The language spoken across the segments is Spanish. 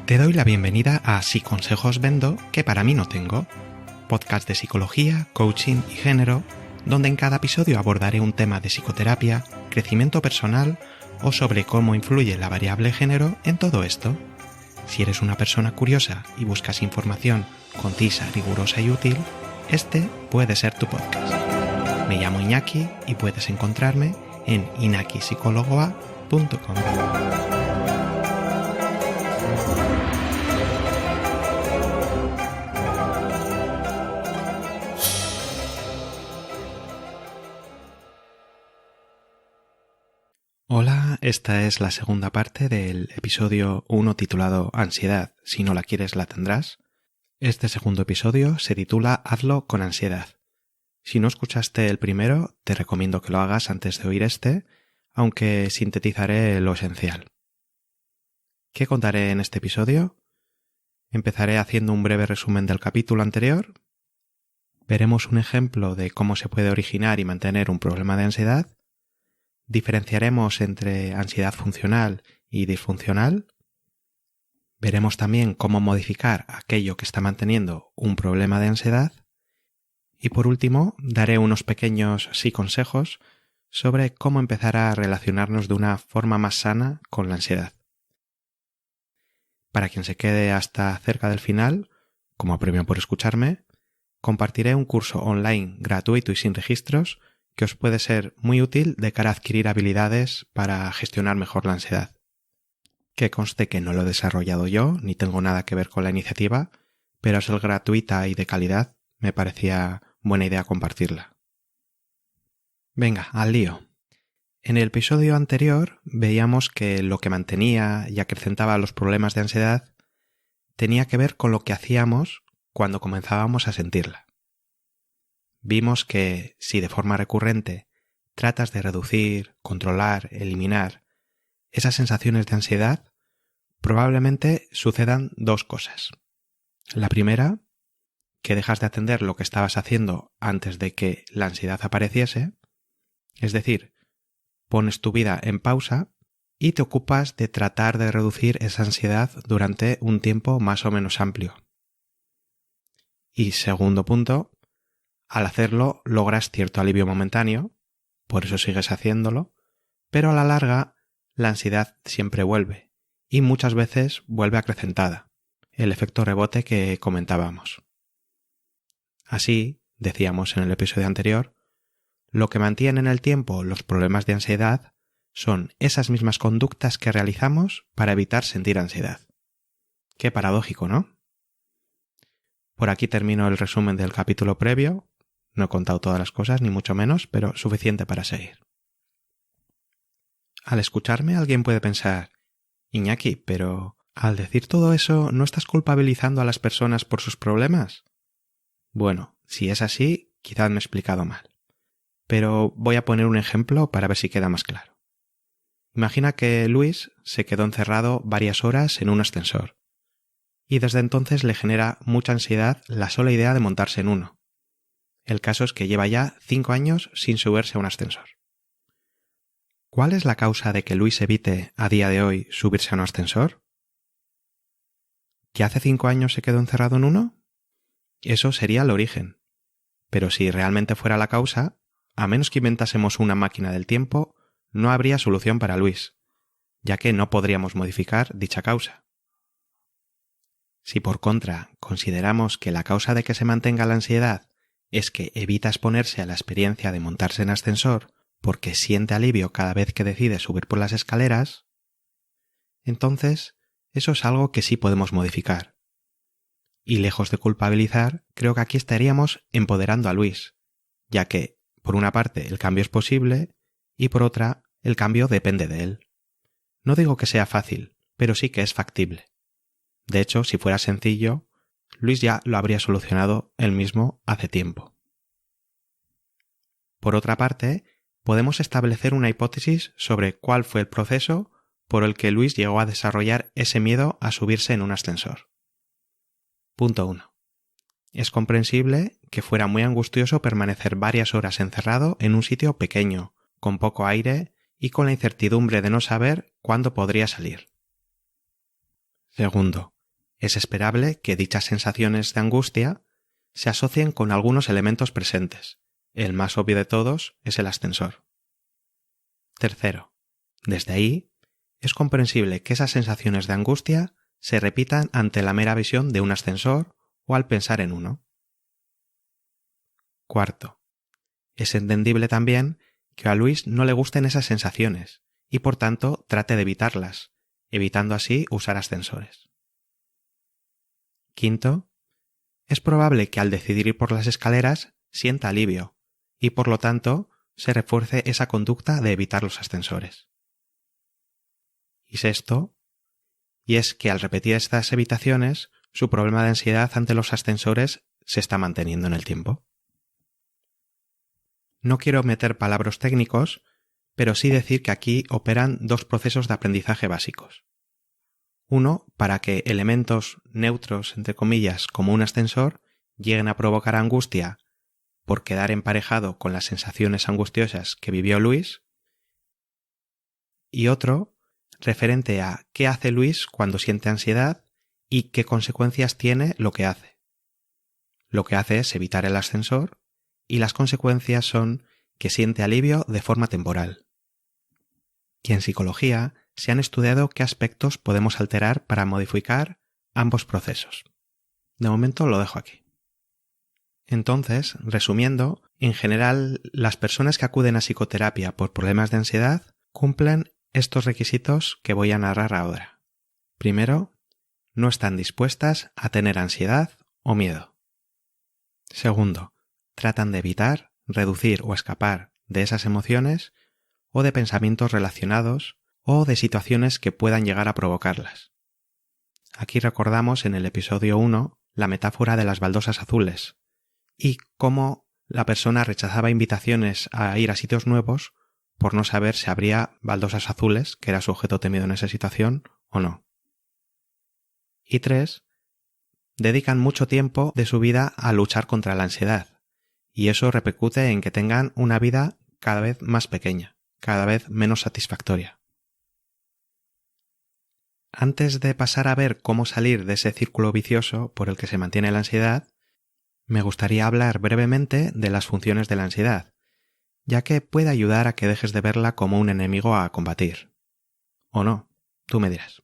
Te doy la bienvenida a Si consejos vendo, que para mí no tengo, podcast de psicología, coaching y género, donde en cada episodio abordaré un tema de psicoterapia, crecimiento personal o sobre cómo influye la variable género en todo esto. Si eres una persona curiosa y buscas información concisa, rigurosa y útil, este puede ser tu podcast. Me llamo Iñaki y puedes encontrarme en inakipsicologoa.com. Hola, esta es la segunda parte del episodio 1 titulado Ansiedad, si no la quieres la tendrás. Este segundo episodio se titula Hazlo con ansiedad. Si no escuchaste el primero, te recomiendo que lo hagas antes de oír este, aunque sintetizaré lo esencial. ¿Qué contaré en este episodio? Empezaré haciendo un breve resumen del capítulo anterior. Veremos un ejemplo de cómo se puede originar y mantener un problema de ansiedad. Diferenciaremos entre ansiedad funcional y disfuncional. Veremos también cómo modificar aquello que está manteniendo un problema de ansiedad. Y por último, daré unos pequeños consejos sobre cómo empezar a relacionarnos de una forma más sana con la ansiedad. Para quien se quede hasta cerca del final, como premio por escucharme, compartiré un curso online gratuito y sin registros que os puede ser muy útil de cara a adquirir habilidades para gestionar mejor la ansiedad. Que conste que no lo he desarrollado yo, ni tengo nada que ver con la iniciativa, pero al ser gratuita y de calidad, me parecía buena idea compartirla. Venga, al lío. En el episodio anterior veíamos que lo que mantenía y acrecentaba los problemas de ansiedad tenía que ver con lo que hacíamos cuando comenzábamos a sentirla. Vimos que si de forma recurrente tratas de reducir, controlar, eliminar esas sensaciones de ansiedad, probablemente sucedan dos cosas. La primera, que dejas de atender lo que estabas haciendo antes de que la ansiedad apareciese, es decir, pones tu vida en pausa y te ocupas de tratar de reducir esa ansiedad durante un tiempo más o menos amplio. Y segundo punto, al hacerlo logras cierto alivio momentáneo, por eso sigues haciéndolo, pero a la larga la ansiedad siempre vuelve y muchas veces vuelve acrecentada, el efecto rebote que comentábamos. Así, decíamos en el episodio anterior, lo que mantiene en el tiempo los problemas de ansiedad son esas mismas conductas que realizamos para evitar sentir ansiedad. Qué paradójico, ¿no? Por aquí termino el resumen del capítulo previo. No he contado todas las cosas, ni mucho menos, pero suficiente para seguir. Al escucharme, alguien puede pensar, Iñaki, pero al decir todo eso, ¿no estás culpabilizando a las personas por sus problemas? Bueno, si es así, quizás me he explicado mal. Pero voy a poner un ejemplo para ver si queda más claro. Imagina que Luis se quedó encerrado varias horas en un ascensor, y desde entonces le genera mucha ansiedad la sola idea de montarse en uno. El caso es que lleva ya 5 años sin subirse a un ascensor. ¿Cuál es la causa de que Luis evite a día de hoy subirse a un ascensor? ¿Que hace 5 años se quedó encerrado en uno? Eso sería el origen. Pero si realmente fuera la causa, a menos que inventásemos una máquina del tiempo, no habría solución para Luis, ya que no podríamos modificar dicha causa. Si por contra consideramos que la causa de que se mantenga la ansiedad es que evita exponerse a la experiencia de montarse en ascensor porque siente alivio cada vez que decide subir por las escaleras, entonces eso es algo que sí podemos modificar. Y lejos de culpabilizar, creo que aquí estaríamos empoderando a Luis, ya que, por una parte, el cambio es posible y por otra, el cambio depende de él. No digo que sea fácil, pero sí que es factible. De hecho, si fuera sencillo, Luis ya lo habría solucionado él mismo hace tiempo. Por otra parte, podemos establecer una hipótesis sobre cuál fue el proceso por el que Luis llegó a desarrollar ese miedo a subirse en un ascensor. Punto 1. Es comprensible que fuera muy angustioso permanecer varias horas encerrado en un sitio pequeño, con poco aire y con la incertidumbre de no saber cuándo podría salir. Segundo, Es esperable que dichas sensaciones de angustia se asocien con algunos elementos presentes. El más obvio de todos es el ascensor. Tercero, desde ahí, es comprensible que esas sensaciones de angustia se repitan ante la mera visión de un ascensor o al pensar en uno. Cuarto, es entendible también que a Luis no le gusten esas sensaciones y por tanto trate de evitarlas, evitando así usar ascensores. Quinto, es probable que al decidir ir por las escaleras sienta alivio y por lo tanto se refuerce esa conducta de evitar los ascensores. Y sexto, y es que al repetir estas evitaciones, su problema de ansiedad ante los ascensores se está manteniendo en el tiempo. No quiero meter palabras técnicos, pero sí decir que aquí operan dos procesos de aprendizaje básicos. Uno, para que elementos neutros, entre comillas, como un ascensor, lleguen a provocar angustia por quedar emparejado con las sensaciones angustiosas que vivió Luis, y otro, referente a qué hace Luis cuando siente ansiedad y qué consecuencias tiene lo que hace. Lo que hace es evitar el ascensor y las consecuencias son que siente alivio de forma temporal. Y en psicología se han estudiado qué aspectos podemos alterar para modificar ambos procesos. De momento lo dejo aquí. Entonces, resumiendo, en general las personas que acuden a psicoterapia por problemas de ansiedad cumplen estos requisitos que voy a narrar ahora. Primero, no están dispuestas a tener ansiedad o miedo. Segundo, tratan de evitar, reducir o escapar de esas emociones o de pensamientos relacionados o de situaciones que puedan llegar a provocarlas. Aquí recordamos en el episodio 1 la metáfora de las baldosas azules y cómo la persona rechazaba invitaciones a ir a sitios nuevos por no saber si habría baldosas azules, que era su objeto temido en esa situación, o no. Y 3. Dedican mucho tiempo de su vida a luchar contra la ansiedad, y eso repercute en que tengan una vida cada vez más pequeña, cada vez menos satisfactoria. Antes de pasar a ver cómo salir de ese círculo vicioso por el que se mantiene la ansiedad, me gustaría hablar brevemente de las funciones de la ansiedad, ya que puede ayudar a que dejes de verla como un enemigo a combatir. ¿O no? Tú me dirás.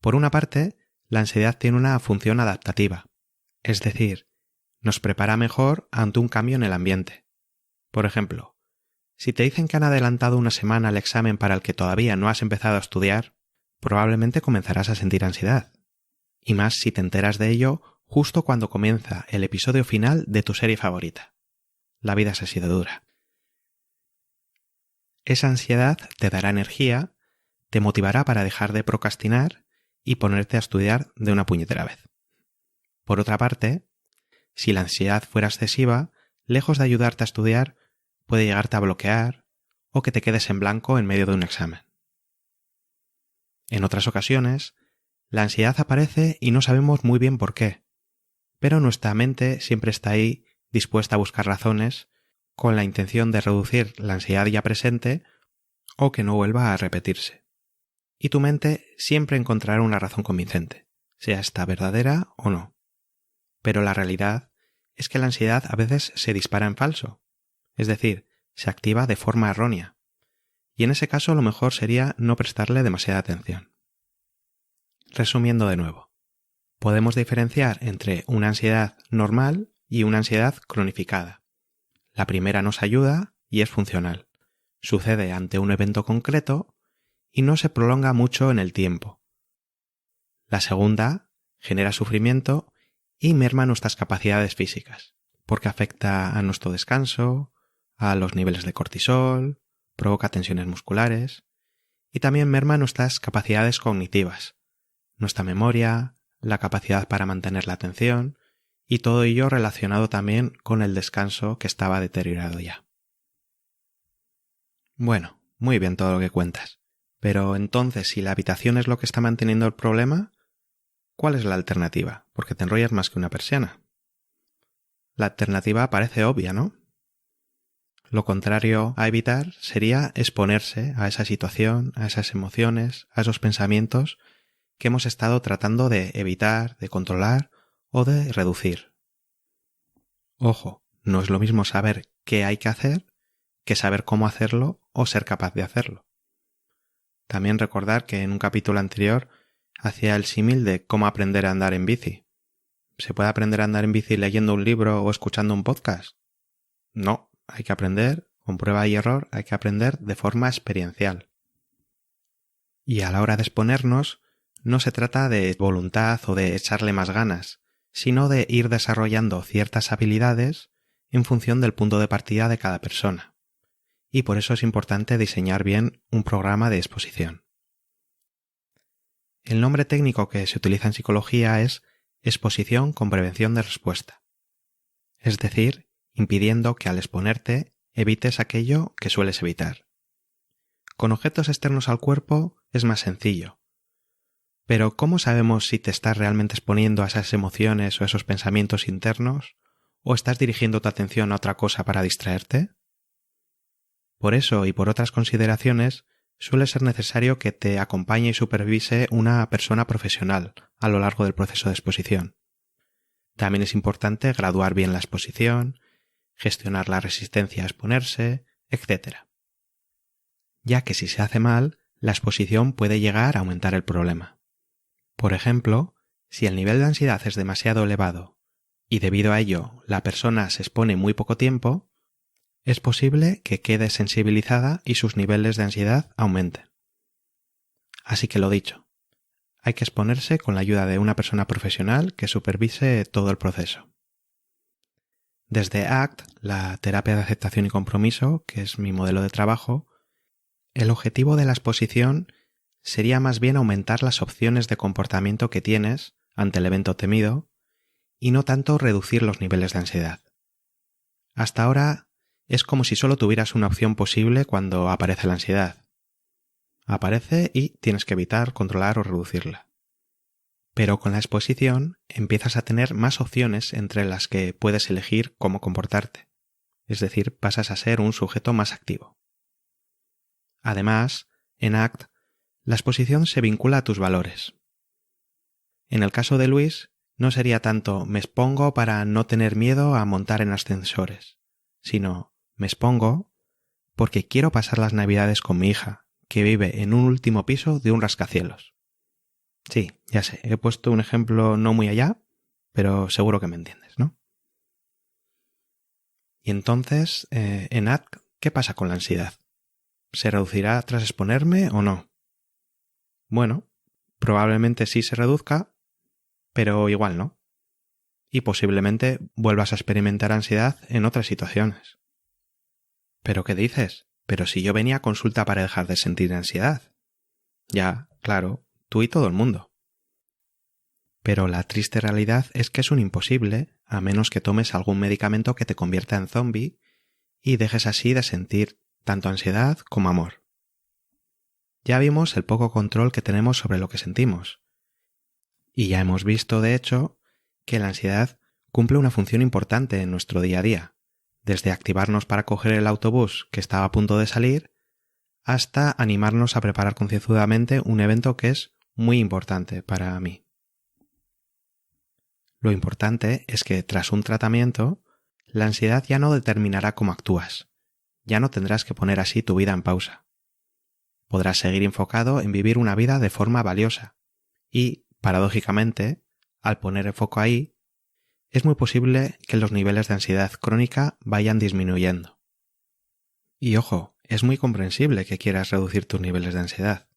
Por una parte, la ansiedad tiene una función adaptativa, es decir, nos prepara mejor ante un cambio en el ambiente. Por ejemplo, si te dicen que han adelantado una semana el examen para el que todavía no has empezado a estudiar, probablemente comenzarás a sentir ansiedad. Y más si te enteras de ello justo cuando comienza el episodio final de tu serie favorita. La vida se ha sido dura. Esa ansiedad te dará energía, te motivará para dejar de procrastinar y ponerte a estudiar de una puñetera vez. Por otra parte, si la ansiedad fuera excesiva, lejos de ayudarte a estudiar, puede llegarte a bloquear o que te quedes en blanco en medio de un examen. En otras ocasiones, la ansiedad aparece y no sabemos muy bien por qué, pero nuestra mente siempre está ahí dispuesta a buscar razones con la intención de reducir la ansiedad ya presente o que no vuelva a repetirse. Y tu mente siempre encontrará una razón convincente, sea esta verdadera o no. Pero la realidad es que la ansiedad a veces se dispara en falso, es decir, se activa de forma errónea, y en ese caso lo mejor sería no prestarle demasiada atención. Resumiendo de nuevo, podemos diferenciar entre una ansiedad normal y una ansiedad cronificada. La primera nos ayuda y es funcional. Sucede ante un evento concreto y no se prolonga mucho en el tiempo. La segunda genera sufrimiento y merma nuestras capacidades físicas, porque afecta a nuestro descanso, a los niveles de cortisol, provoca tensiones musculares y también merma nuestras capacidades cognitivas, nuestra memoria, la capacidad para mantener la atención y todo ello relacionado también con el descanso que estaba deteriorado ya. Bueno, muy bien todo lo que cuentas, pero entonces si la habitación es lo que está manteniendo el problema, ¿cuál es la alternativa? Porque te enrollas más que una persiana. La alternativa parece obvia, ¿no? Lo contrario a evitar sería exponerse a esa situación, a esas emociones, a esos pensamientos que hemos estado tratando de evitar, de controlar o de reducir. Ojo, no es lo mismo saber qué hay que hacer que saber cómo hacerlo o ser capaz de hacerlo. También recordar que en un capítulo anterior hacía el símil de cómo aprender a andar en bici. ¿Se puede aprender a andar en bici leyendo un libro o escuchando un podcast? No, hay que aprender, con prueba y error, hay que aprender de forma experiencial. Y a la hora de exponernos, no se trata de voluntad o de echarle más ganas, sino de ir desarrollando ciertas habilidades en función del punto de partida de cada persona. Y por eso es importante diseñar bien un programa de exposición. El nombre técnico que se utiliza en psicología es exposición con prevención de respuesta. Es decir, impidiendo que al exponerte evites aquello que sueles evitar. Con objetos externos al cuerpo es más sencillo. Pero ¿cómo sabemos si te estás realmente exponiendo a esas emociones o esos pensamientos internos? ¿O estás dirigiendo tu atención a otra cosa para distraerte? Por eso y por otras consideraciones, suele ser necesario que te acompañe y supervise una persona profesional a lo largo del proceso de exposición. También es importante graduar bien la exposición, gestionar la resistencia a exponerse, etc. Ya que si se hace mal, la exposición puede llegar a aumentar el problema. Por ejemplo, si el nivel de ansiedad es demasiado elevado y debido a ello la persona se expone muy poco tiempo, es posible que quede sensibilizada y sus niveles de ansiedad aumenten. Así que lo dicho, hay que exponerse con la ayuda de una persona profesional que supervise todo el proceso. Desde ACT, la terapia de aceptación y compromiso, que es mi modelo de trabajo, el objetivo de la exposición sería más bien aumentar las opciones de comportamiento que tienes ante el evento temido y no tanto reducir los niveles de ansiedad. Hasta ahora es como si solo tuvieras una opción posible cuando aparece la ansiedad. Aparece y tienes que evitar, controlar o reducirla. Pero con la exposición empiezas a tener más opciones entre las que puedes elegir cómo comportarte. Es decir, pasas a ser un sujeto más activo. Además, en ACT, la exposición se vincula a tus valores. En el caso de Luis, no sería tanto me expongo para no tener miedo a montar en ascensores, sino me expongo porque quiero pasar las Navidades con mi hija, que vive en un último piso de un rascacielos. Sí, ya sé, he puesto un ejemplo no muy allá, pero seguro que me entiendes, ¿no? Y entonces, en ACT, ¿qué pasa con la ansiedad? ¿Se reducirá tras exponerme o no? Bueno, probablemente sí se reduzca, pero igual no. Y posiblemente vuelvas a experimentar ansiedad en otras situaciones. ¿Pero qué dices? Pero si yo venía a consulta para dejar de sentir ansiedad. Ya, claro, tú y todo el mundo. Pero la triste realidad es que es un imposible, a menos que tomes algún medicamento que te convierta en zombie y dejes así de sentir tanto ansiedad como amor. Ya vimos el poco control que tenemos sobre lo que sentimos. Y ya hemos visto, de hecho, que la ansiedad cumple una función importante en nuestro día a día, desde activarnos para coger el autobús que estaba a punto de salir, hasta animarnos a preparar concienzudamente un evento que es muy importante para mí. Lo importante es que tras un tratamiento, la ansiedad ya no determinará cómo actúas, ya no tendrás que poner así tu vida en pausa. Podrás seguir enfocado en vivir una vida de forma valiosa y, paradójicamente, al poner el foco ahí, es muy posible que los niveles de ansiedad crónica vayan disminuyendo. Y ojo, es muy comprensible que quieras reducir tus niveles de ansiedad.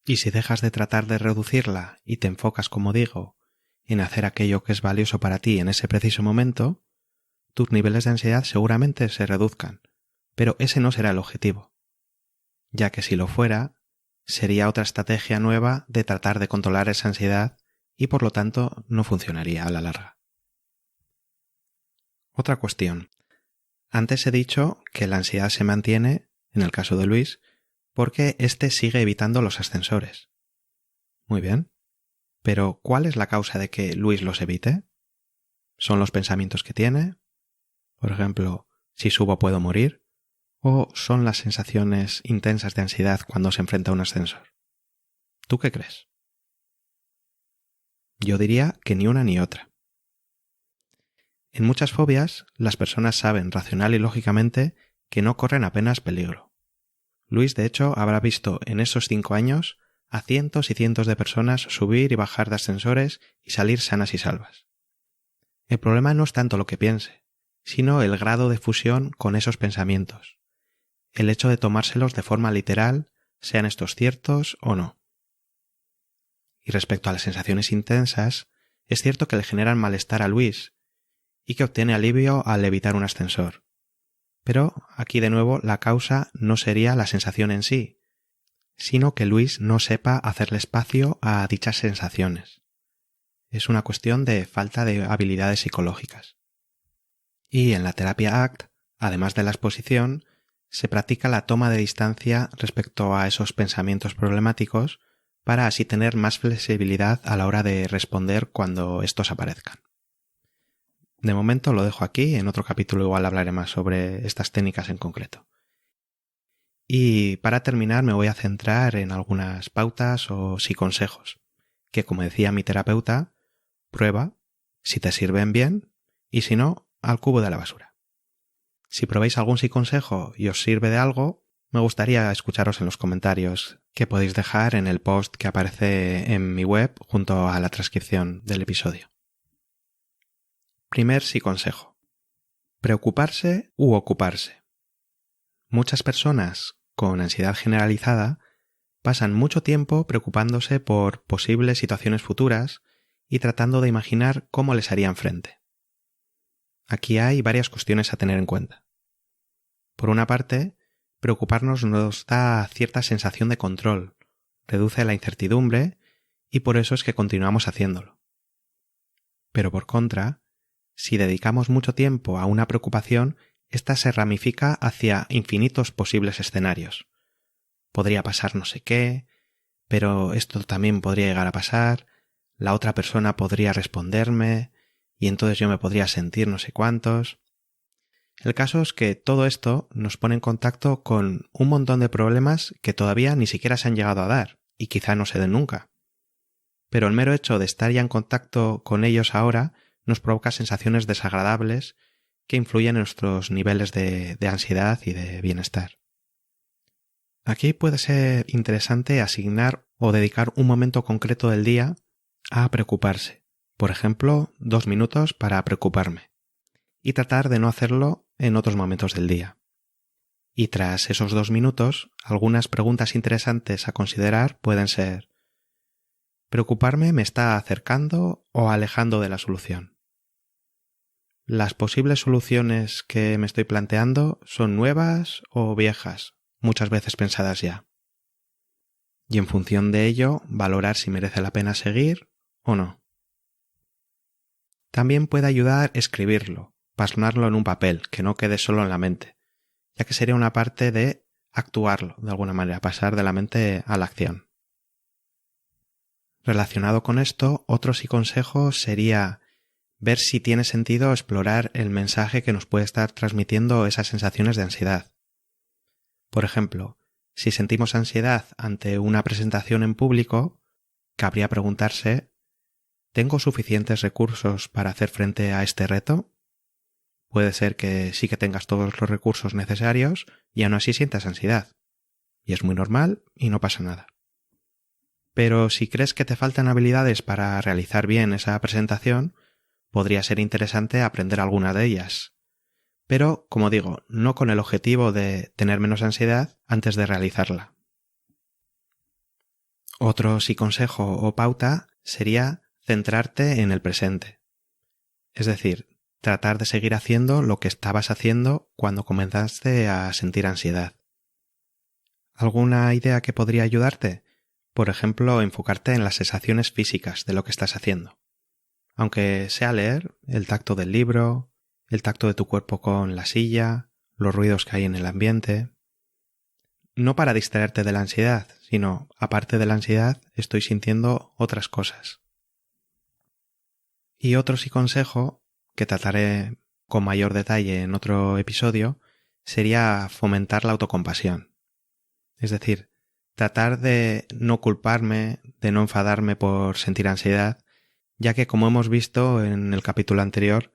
Y si dejas de tratar de reducirla y te enfocas, como digo, en hacer aquello que es valioso para ti en ese preciso momento, tus niveles de ansiedad seguramente se reduzcan, pero ese no será el objetivo. Ya que si lo fuera, sería otra estrategia nueva de tratar de controlar esa ansiedad y por lo tanto no funcionaría a la larga. Otra cuestión. Antes he dicho que la ansiedad se mantiene, en el caso de Luis, porque éste sigue evitando los ascensores. Muy bien. Pero ¿cuál es la causa de que Luis los evite? ¿Son los pensamientos que tiene? Por ejemplo, si subo puedo morir. ¿O son las sensaciones intensas de ansiedad cuando se enfrenta a un ascensor? ¿Tú qué crees? Yo diría que ni una ni otra. En muchas fobias, las personas saben racional y lógicamente que no corren apenas peligro. Luis, de hecho, habrá visto en esos 5 años a cientos y cientos de personas subir y bajar de ascensores y salir sanas y salvas. El problema no es tanto lo que piense, sino el grado de fusión con esos pensamientos, el hecho de tomárselos de forma literal, sean estos ciertos o no. Y respecto a las sensaciones intensas, es cierto que le generan malestar a Luis y que obtiene alivio al evitar un ascensor. Pero aquí de nuevo la causa no sería la sensación en sí, sino que Luis no sepa hacerle espacio a dichas sensaciones. Es una cuestión de falta de habilidades psicológicas. Y en la terapia ACT, además de la exposición, se practica la toma de distancia respecto a esos pensamientos problemáticos para así tener más flexibilidad a la hora de responder cuando estos aparezcan. De momento lo dejo aquí, en otro capítulo igual hablaré más sobre estas técnicas en concreto. Y para terminar me voy a centrar en algunas pautas o consejos, que como decía mi terapeuta, prueba, si te sirven bien, y si no, al cubo de la basura. Si probáis algún consejo y os sirve de algo, me gustaría escucharos en los comentarios que podéis dejar en el post que aparece en mi web junto a la transcripción del episodio. Primer consejo. Preocuparse u ocuparse. Muchas personas con ansiedad generalizada pasan mucho tiempo preocupándose por posibles situaciones futuras y tratando de imaginar cómo les harían frente. Aquí hay varias cuestiones a tener en cuenta. Por una parte, preocuparnos nos da cierta sensación de control, reduce la incertidumbre y por eso es que continuamos haciéndolo. Pero por contra, si dedicamos mucho tiempo a una preocupación, ésta se ramifica hacia infinitos posibles escenarios. Podría pasar no sé qué, pero esto también podría llegar a pasar, la otra persona podría responderme, y entonces yo me podría sentir no sé cuántos. El caso es que todo esto nos pone en contacto con un montón de problemas que todavía ni siquiera se han llegado a dar, y quizá no se den nunca. Pero el mero hecho de estar ya en contacto con ellos ahora nos provoca sensaciones desagradables que influyen en nuestros niveles de ansiedad y de bienestar. Aquí puede ser interesante asignar o dedicar un momento concreto del día a preocuparse. Por ejemplo, 2 minutos para preocuparme. Y tratar de no hacerlo en otros momentos del día. Y tras esos 2 minutos, algunas preguntas interesantes a considerar pueden ser: ¿preocuparme me está acercando o alejando de la solución? ¿Las posibles soluciones que me estoy planteando son nuevas o viejas, muchas veces pensadas ya? Y en función de ello, valorar si merece la pena seguir o no. También puede ayudar escribirlo, plasmarlo en un papel, que no quede solo en la mente, ya que sería una parte de actuarlo, de alguna manera, pasar de la mente a la acción. Relacionado con esto, otro consejo sería ver si tiene sentido explorar el mensaje que nos puede estar transmitiendo esas sensaciones de ansiedad. Por ejemplo, si sentimos ansiedad ante una presentación en público, cabría preguntarse: ¿tengo suficientes recursos para hacer frente a este reto? Puede ser que sí que tengas todos los recursos necesarios y aún así sientas ansiedad. Y es muy normal y no pasa nada. Pero si crees que te faltan habilidades para realizar bien esa presentación, podría ser interesante aprender alguna de ellas. Pero, como digo, no con el objetivo de tener menos ansiedad antes de realizarla. Otro consejo o pauta sería centrarte en el presente. Es decir, tratar de seguir haciendo lo que estabas haciendo cuando comenzaste a sentir ansiedad. ¿Alguna idea que podría ayudarte? Por ejemplo, enfocarte en las sensaciones físicas de lo que estás haciendo. Aunque sea leer, el tacto del libro, el tacto de tu cuerpo con la silla, los ruidos que hay en el ambiente. No para distraerte de la ansiedad, sino, aparte de la ansiedad, estoy sintiendo otras cosas. Y otro consejo, que trataré con mayor detalle en otro episodio, sería fomentar la autocompasión. Es decir, tratar de no culparme, de no enfadarme por sentir ansiedad, ya que, como hemos visto en el capítulo anterior,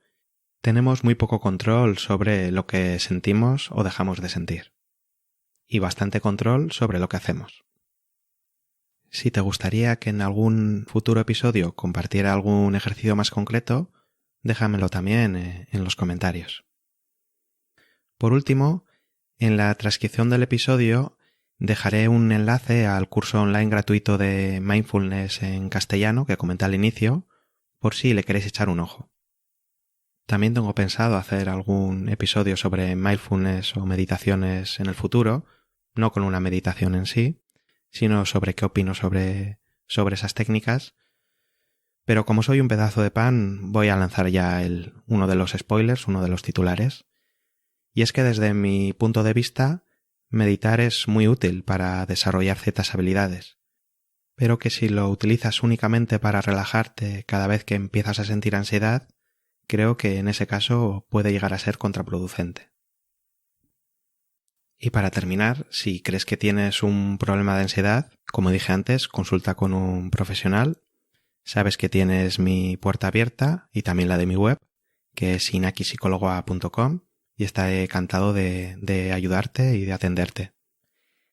tenemos muy poco control sobre lo que sentimos o dejamos de sentir, y bastante control sobre lo que hacemos. Si te gustaría que en algún futuro episodio compartiera algún ejercicio más concreto, déjamelo también en los comentarios. Por último, en la transcripción del episodio dejaré un enlace al curso online gratuito de Mindfulness en castellano que comenté al inicio, por si le queréis echar un ojo. También tengo pensado hacer algún episodio sobre mindfulness o meditaciones en el futuro, no con una meditación en sí, sino sobre qué opino sobre esas técnicas. Pero como soy un pedazo de pan, voy a lanzar ya uno de los spoilers, uno de los titulares. Y es que desde mi punto de vista, meditar es muy útil para desarrollar ciertas habilidades, pero que si lo utilizas únicamente para relajarte cada vez que empiezas a sentir ansiedad, creo que en ese caso puede llegar a ser contraproducente. Y para terminar, si crees que tienes un problema de ansiedad, como dije antes, consulta con un profesional. Sabes que tienes mi puerta abierta y también la de mi web, que es inakipsicologa.com, y estaré encantado de ayudarte y de atenderte.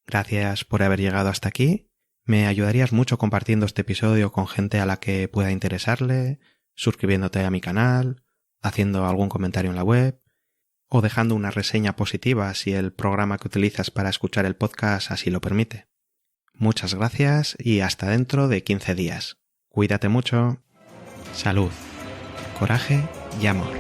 Gracias por haber llegado hasta aquí. Me ayudarías mucho compartiendo este episodio con gente a la que pueda interesarle, suscribiéndote a mi canal, haciendo algún comentario en la web, o dejando una reseña positiva si el programa que utilizas para escuchar el podcast así lo permite. Muchas gracias y hasta dentro de 15 días. Cuídate mucho. Salud, coraje y amor.